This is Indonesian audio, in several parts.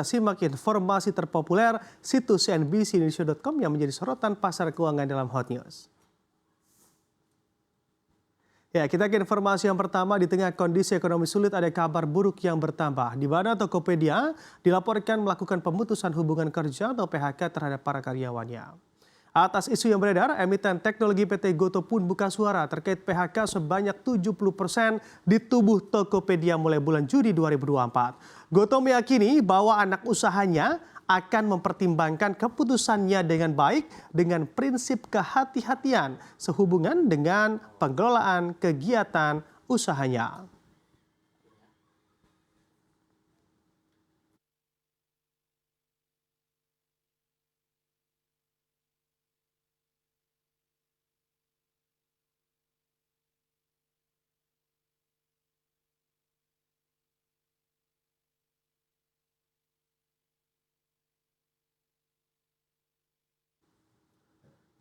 Simak informasi terpopuler situs cnbcindonesia.com yang menjadi sorotan pasar keuangan dalam Hot News. Ya, kita ke informasi yang pertama. Di tengah kondisi ekonomi sulit ada kabar buruk yang bertambah, di mana Tokopedia dilaporkan melakukan pemutusan hubungan kerja atau PHK terhadap para karyawannya. Atas isu yang beredar, emiten teknologi PT Goto pun buka suara terkait PHK sebanyak 70% di tubuh Tokopedia mulai bulan Juni 2024. Goto meyakini bahwa anak usahanya akan mempertimbangkan keputusannya dengan baik dengan prinsip kehati-hatian sehubungan dengan pengelolaan kegiatan usahanya.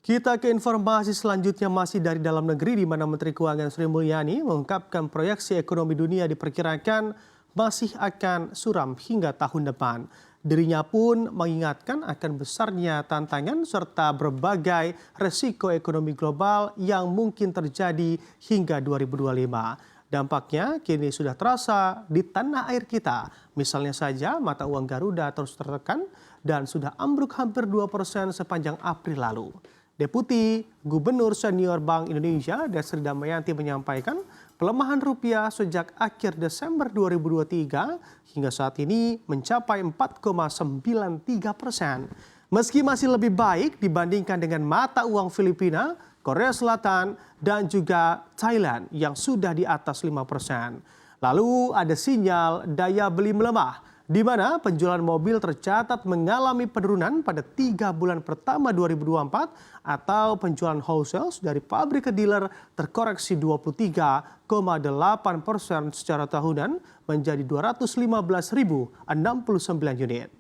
Kita ke informasi selanjutnya masih dari dalam negeri, di mana Menteri Keuangan Sri Mulyani mengungkapkan proyeksi ekonomi dunia diperkirakan masih akan suram hingga tahun depan. Dirinya pun mengingatkan akan besarnya tantangan serta berbagai resiko ekonomi global yang mungkin terjadi hingga 2025. Dampaknya kini sudah terasa di tanah air kita. Misalnya saja mata uang Garuda terus tertekan dan sudah ambruk hampir 2% sepanjang April lalu. Deputi Gubernur Senior Bank Indonesia, Desri Damayanti menyampaikan pelemahan rupiah sejak akhir Desember 2023 hingga saat ini mencapai 4,93%. Meski masih lebih baik dibandingkan dengan mata uang Filipina, Korea Selatan, dan juga Thailand yang sudah di atas 5%. Lalu ada sinyal daya beli melemah, di mana penjualan mobil tercatat mengalami penurunan pada 3 bulan pertama 2024 atau penjualan wholesale dari pabrik ke dealer terkoreksi 23,8% secara tahunan menjadi 215.069 unit.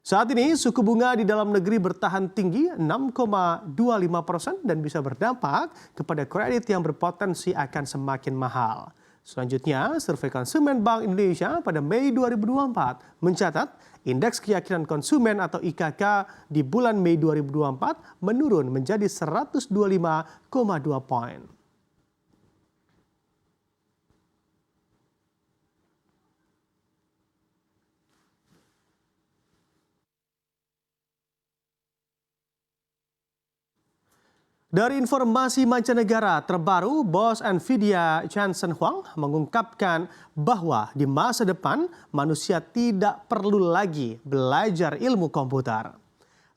Saat ini suku bunga di dalam negeri bertahan tinggi 6,25% dan bisa berdampak kepada kredit yang berpotensi akan semakin mahal. Selanjutnya, survei konsumen Bank Indonesia pada Mei 2024 mencatat indeks keyakinan konsumen atau IKK di bulan Mei 2024 menurun menjadi 125,2 poin. Dari informasi mancanegara terbaru, bos Nvidia Jensen Huang mengungkapkan bahwa di masa depan manusia tidak perlu lagi belajar ilmu komputer.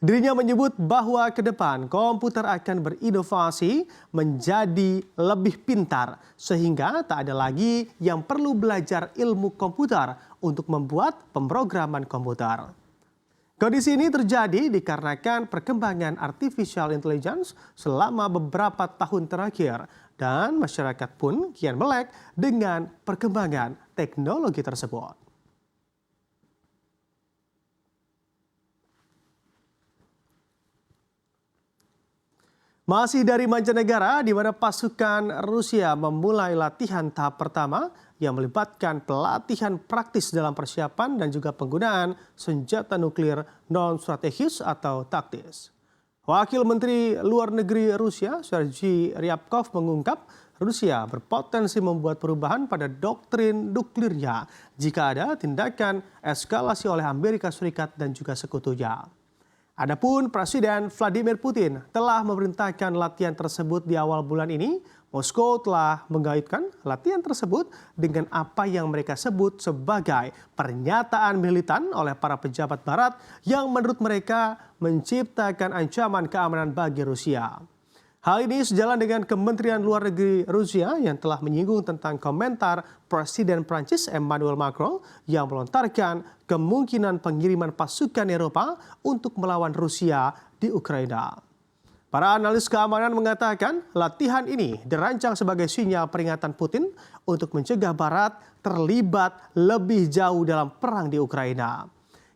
Dirinya menyebut bahwa ke depan komputer akan berinovasi menjadi lebih pintar sehingga tak ada lagi yang perlu belajar ilmu komputer untuk membuat pemrograman komputer. Kondisi ini terjadi dikarenakan perkembangan artificial intelligence selama beberapa tahun terakhir dan masyarakat pun kian melek dengan perkembangan teknologi tersebut. Masih dari mancanegara, di mana pasukan Rusia memulai latihan tahap pertama yang melibatkan pelatihan praktis dalam persiapan dan juga penggunaan senjata nuklir non-strategis atau taktis. Wakil Menteri Luar Negeri Rusia, Sergei Ryabkov, mengungkap Rusia berpotensi membuat perubahan pada doktrin nuklirnya jika ada tindakan eskalasi oleh Amerika Serikat dan juga sekutunya. Adapun Presiden Vladimir Putin telah memerintahkan latihan tersebut di awal bulan ini. Moskow telah mengaitkan latihan tersebut dengan apa yang mereka sebut sebagai pernyataan militan oleh para pejabat barat yang menurut mereka menciptakan ancaman keamanan bagi Rusia. Hal ini sejalan dengan Kementerian Luar Negeri Rusia yang telah menyinggung tentang komentar Presiden Prancis Emmanuel Macron yang melontarkan kemungkinan pengiriman pasukan Eropa untuk melawan Rusia di Ukraina. Para analis keamanan mengatakan latihan ini dirancang sebagai sinyal peringatan Putin untuk mencegah Barat terlibat lebih jauh dalam perang di Ukraina.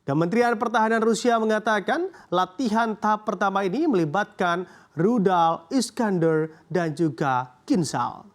Kementerian Pertahanan Rusia mengatakan latihan tahap pertama ini melibatkan rudal Iskander dan juga Kinzhal.